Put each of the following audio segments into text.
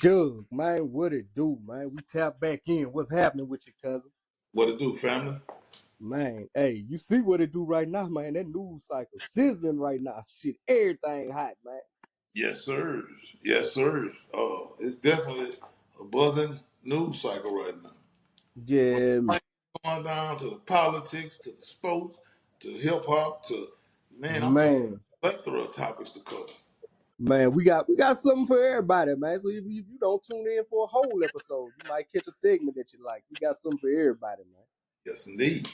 Jugg, man, what it do, man? We tap back in. What's happening with you, cousin? What it do, family? Man, hey, you see what it do right now, man? That news cycle sizzling right now. Shit, everything hot, man. Yes, sir. Yes, sir. It's definitely a buzzing news cycle right now. From Yeah, the going down to the politics, to the sports, to hip hop, to man, I'm talking man, a plethora of topics to cover. man, we got something for everybody, man. So if you don't tune in for a whole episode, you might catch a segment that you like. We got something for everybody, man. Yes, indeed.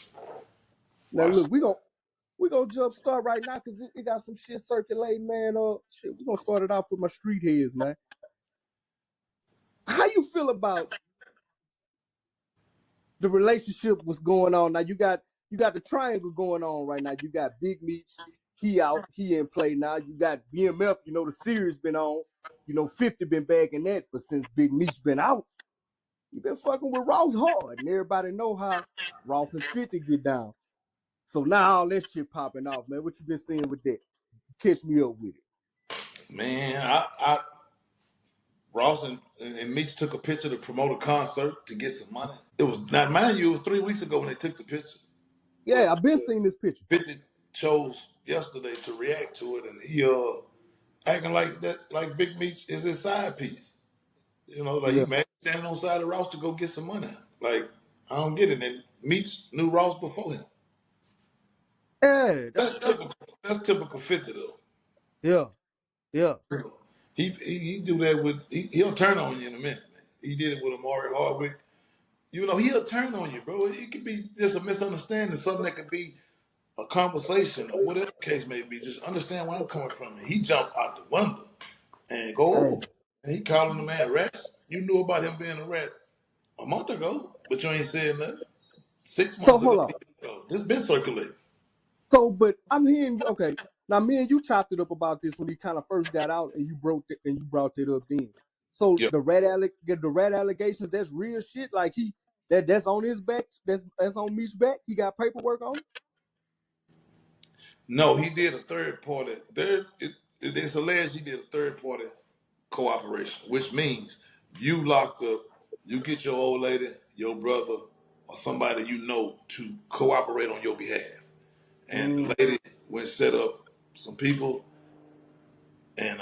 Now Watch. look, we gonna jump start right now because it got some shit circulating, man. Shit, we gonna start it off with my street heads, man. How you feel about the relationship was going on? Now you got the triangle going on right now. You got Big Meech, he out, he in play now. You got BMF, the series been on. 50 been bagging that, but since Big Meech been out, you been fucking with Ross hard. And everybody know how Ross and 50 get down. So now all that shit popping off, man. What you been seeing with that? Catch me up with it. Man, Ross and Meech took a picture to promote a concert to get some money. It was not mind you, it was 3 weeks ago when they took the picture. Yeah, But I've been seeing this picture. 50 chose yesterday to react to it, and he acting like that, like Big Meech is his side piece. Like he Yeah. mad standing on the side of Ross to go get some money. Like I don't get it. And Meech knew Ross before him. Yeah, That's that's typical. That's typical 50 though. yeah, yeah. He do that with he'll turn on you in a minute. Man. He did it with Amari Hardwick. He'll turn on you, bro. It could be just a misunderstanding, something that could be a conversation or whatever the case may be. Just understand where I'm coming from. And he jumped out the window and go over. Hey. And he calling the man rats. You knew about him being a rat a month ago, but you ain't saying nothing. Six So months hold ago, on. this been circulating. But I'm hearing okay. Now me and you chopped it up about this when he kind of first got out, and you brought it up then. So Yeah. the rat allegations, that's real shit. Like that's on his back. That's on Meech's back. He got paperwork on it. No, he did a third party. It's alleged he did a third party cooperation, which means you locked up, you get your old lady, your brother, or somebody you know to cooperate on your behalf. And Mm, the lady went set up some people, and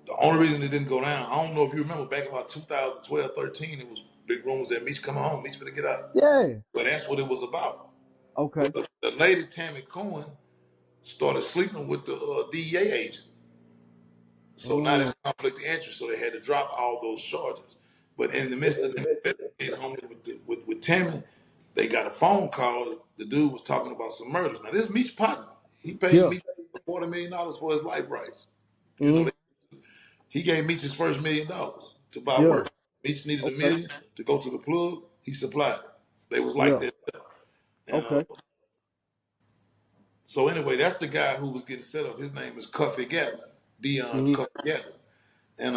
the only reason it didn't go down, I don't know if you remember back in about 2012, 13, it was big rumors that Meech coming home, Meech finna get out. yeah. But that's what it was about. Okay. But the lady Tammy Cohen started sleeping with the DEA agent. So now Mm, there's conflict of interest, so they had to drop all those charges. But in the midst of them investigating homie with Tammy, they got a phone call. The dude was talking about some murders. Now this Meech's partner, he paid yeah. Meech $40 million for his life rights. You know, Mm, he gave Meech his first $1 million to buy yeah. work. Meech needed a Okay. million to go to the plug. He supplied it. They was like Yeah. that. And Okay. so anyway, that's the guy who was getting set up. His name is Cuffy Gatlin, Dion Mm, Cuffy Gatlin. And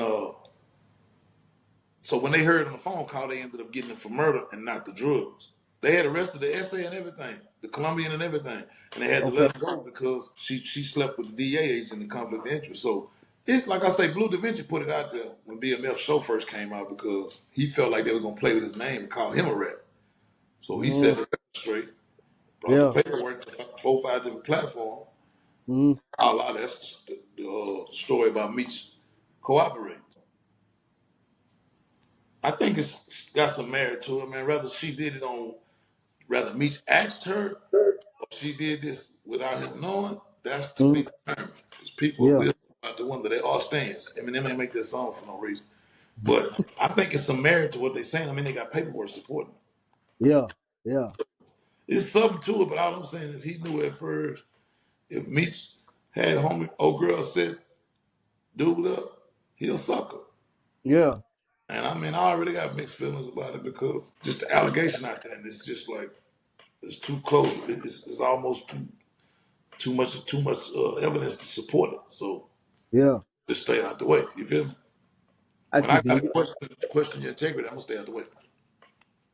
so when they heard on the phone call, they ended up getting him for murder and not the drugs. They had arrested the SA and everything, the Colombian and everything, and they had to okay. let him go because she slept with the DA agent in conflict of interest. So it's like I say, Blue Da Vinci put it out there when BMF show first came out because he felt like they were gonna play with his name and call him a rat. So he set Mm, the record straight, brought the yeah. paperwork to 4 or 5 different platforms. Mm, A lot that's the story about Meech cooperating. I think it's got some merit to it, man. Rather Meech asked her or she did this without him knowing, that's to be mm, determined. Because people yeah. will about the one that they all stands. Eminem ain't make that song for no reason. But I think it's some merit to what they're saying. I mean, they got paperwork supporting it. Yeah. Yeah. It's something to it, but all I'm saying is he knew at first if Meech had old girl said, dude up, he'll suck her. Yeah. And I mean, I already got mixed feelings about it because just the allegation out there, and it's just like it's too close. It's almost too much evidence to support it. So Yeah. just stay out the way. You feel me? I When I can got dig to it. question your integrity, I'm gonna stay out the way.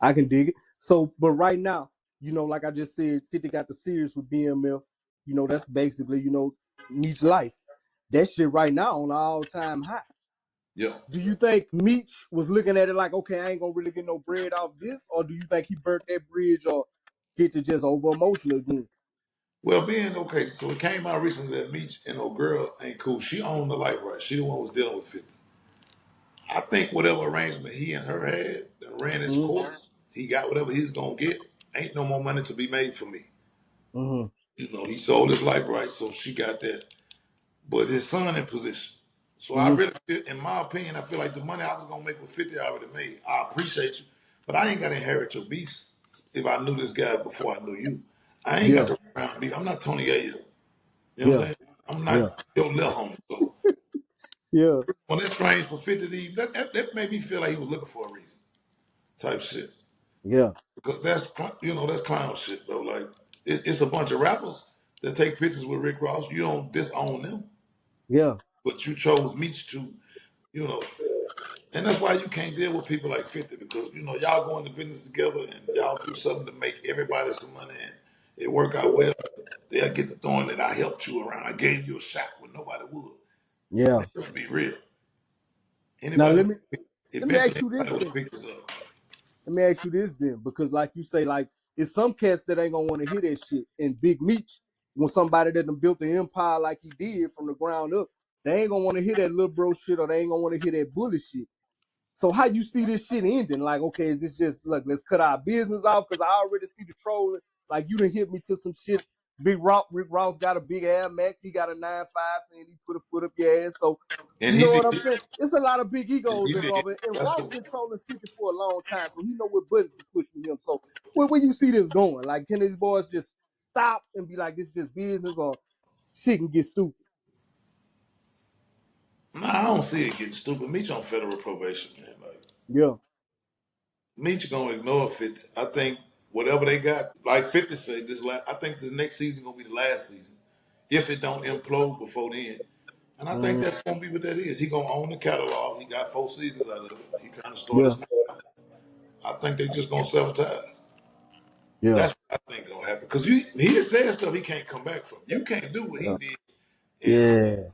I can dig it. So, but right now, like I just said, 50 got the series with BMF. That's basically, Meech life. That shit right now on all time high. Yeah. Do you think Meech was looking at it like, okay, I ain't gonna really get no bread off this, or do you think he burnt that bridge, or 50 just over emotional again? Well, being okay, so it came out recently that Meech and old girl ain't cool. She owned the life right. She the one who was dealing with 50. I think whatever arrangement he and her had that ran its Mm-hmm. course, he got whatever he's gonna get. Ain't no more money to be made for me. Mm-hmm. You know, he sold his life right, so she got that. But his son in position. So I Mm-hmm. really feel, in my opinion, I feel like the money I was gonna make with 50 I already made. I appreciate you, but I ain't gotta inherit your beefs if I knew this guy before I knew you. I ain't got Yeah. to run around beef. I'm not Tony Ayo. You know what I'm Yeah. saying? I'm Yeah. not your little homie. So Yeah. when it's strange for 50 to even, that made me feel like he was looking for a reason type shit. Yeah. Because that's, you know, that's clown shit, though. Like, it's a bunch of rappers that take pictures with Rick Ross. You don't disown them, Yeah. but you chose Meech to, you know, and that's why you can't deal with people like 50 because, you know, y'all go into business together and y'all do something to make everybody some money and it work out well. They'll get the throwing that I helped you around. I gave you a shot when nobody would. Yeah. Man, let's be real. Now Anybody, let me eventually ask you this anybody will then. pick this up. Let me ask you this then, because like you say, like it's some cats that ain't gonna want to hear that shit. And Big Meech, when somebody that done built the empire like he did from the ground up, they ain't gonna want to hear that little bro shit, or they ain't gonna want to hear that bully shit. So how you see this shit ending? Like, okay, is this just look? Let's cut our business off because I already see the trolling. Like you done hit me to some shit. Rick Ross got a big Air Max. He got a 9.5 saying he put a foot up your ass. So And you he know did, what I'm saying? It's a lot of big and egos he did. involved. And That's Ross what, been trolling 50 for a long time, so he know what buttons to push with him. So where you see this going? Like, can these boys just stop and be like, this just business, or shit can get stupid? nah, I don't see it getting stupid. Meech on federal probation, man. Like, Yeah. Meech gonna ignore 50. I think whatever they got, like 50 said, I think this next season gonna be the last season. If it don't implode before then. And I think Mm-hmm. that's gonna be what that is. He gonna own the catalog. He got 4 seasons out of it. He trying to start Yeah. his. I think they just gonna sabotage. Yeah. That's what I think gonna happen. Because he just said stuff he can't come back from. You can't do what he Yeah. did. And Yeah.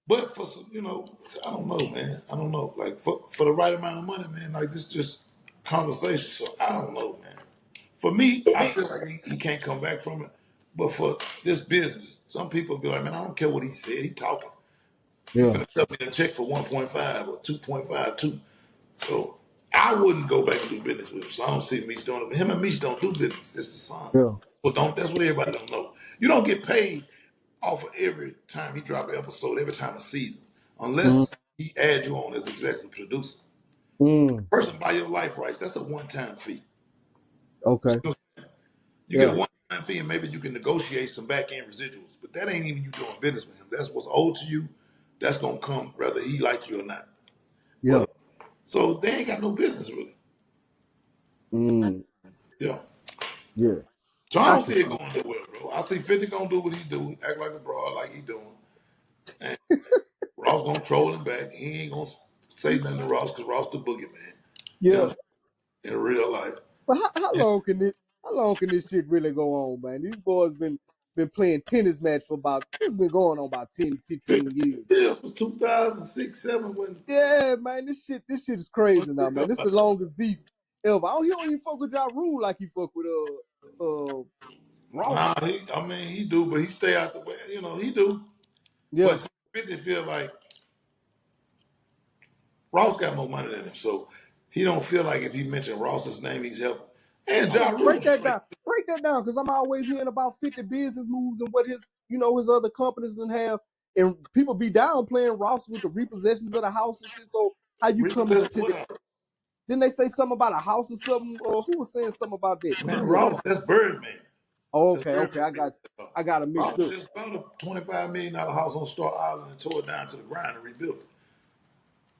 but for some, you know, I don't know, man. I don't know. Like for the right amount of money, man. Like this just conversation. So I don't know, man. For me, I feel like he can't come back from it. But for this business, some people be like, man, I don't care what he said. He talking. He Yeah. finna cut me a check for 1.5 or 2.52. So I wouldn't go back and do business with him. So I don't see Meech doing it. Him and Meech don't do business. It's the son. Yeah. Well, don't. That's what everybody don't know. You don't get paid off of every time he drop an episode, every time a season, Mm-hmm. unless he adds you on as executive producer. Mm. Person buy your life rights. That's a one-time fee. Okay. You get a Yeah. one-time fee, and maybe you can negotiate some back-end residuals. But that ain't even you doing business with him. That's what's owed to you. That's gonna come whether he like you or not. Yeah. But so they ain't got no business really. Mm. Yeah. Yeah. So I I don't can see it see. going nowhere, bro. I see 50 gonna do what he do, act like a broad like he doing. And Ross gonna troll him back. He ain't gonna say nothing to Ross because Ross the boogeyman. You know what Yeah. I'm saying? In real life. But how And long can this shit really go on, man? These boys been playing tennis match for about it's been going on about 10, yeah, 15 years. it was 2006, 7 Yeah, man, this shit is crazy now, when man. This is the longest beef ever. I don't even fuck with y'all rule like you fuck with Ross. nah, I mean he do, but he stay out the way. You know, he do. But Yeah. see, 50 feel like Ross got more money than him, so he don't feel like if he mentioned Ross's name, he's helping. And Hold Ja on, Rule break that straight. down. Break that down, because I'm always hearing about 50 business moves and what his other companies and have, and people be downplaying Ross with the repossessions of the house and shit. So how you coming Repossessed into what the? up? Didn't they say something about a house or something? Or who was saying something about that? Man, Who was it? Ross, that's Birdman. Oh, That's okay, Birdman. I got I got it mixed Ross up. just bought a $25 million house on Star Island and tore it down to the ground and rebuilt it.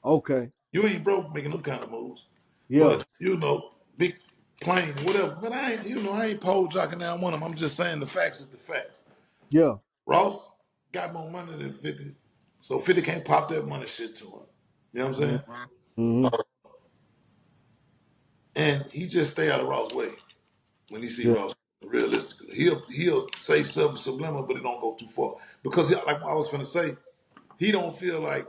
Okay, You ain't broke making them kind of moves. yeah, But, you know, big plane, whatever. But I ain't pole jocking down one of them. I'm just saying the facts is the facts. yeah, Ross got more money than 50. So 50 can't pop that money shit to him. You know what I'm saying? mm-hmm. And he just stay out of Ross' way when he see Yeah, Ross realistically. He'll say something subliminal, but it don't go too far. Because like I was finna say, he don't feel like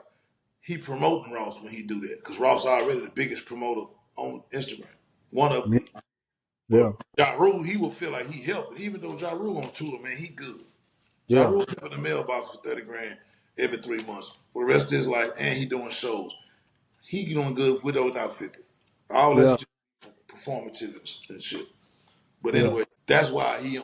he promoting Ross when he do that because Ross already the biggest promoter on Instagram, one of the. Yeah. But Ja Rule, he will feel like he helped, even though Ja Rule on tour, man, he good. Ja Yeah. Rule in the mailbox for 30 grand every 3 months. For the rest of his life, and he doing shows. He doing good with or without 50. All that's Yeah. just performative and shit. But Yeah. anyway, that's why he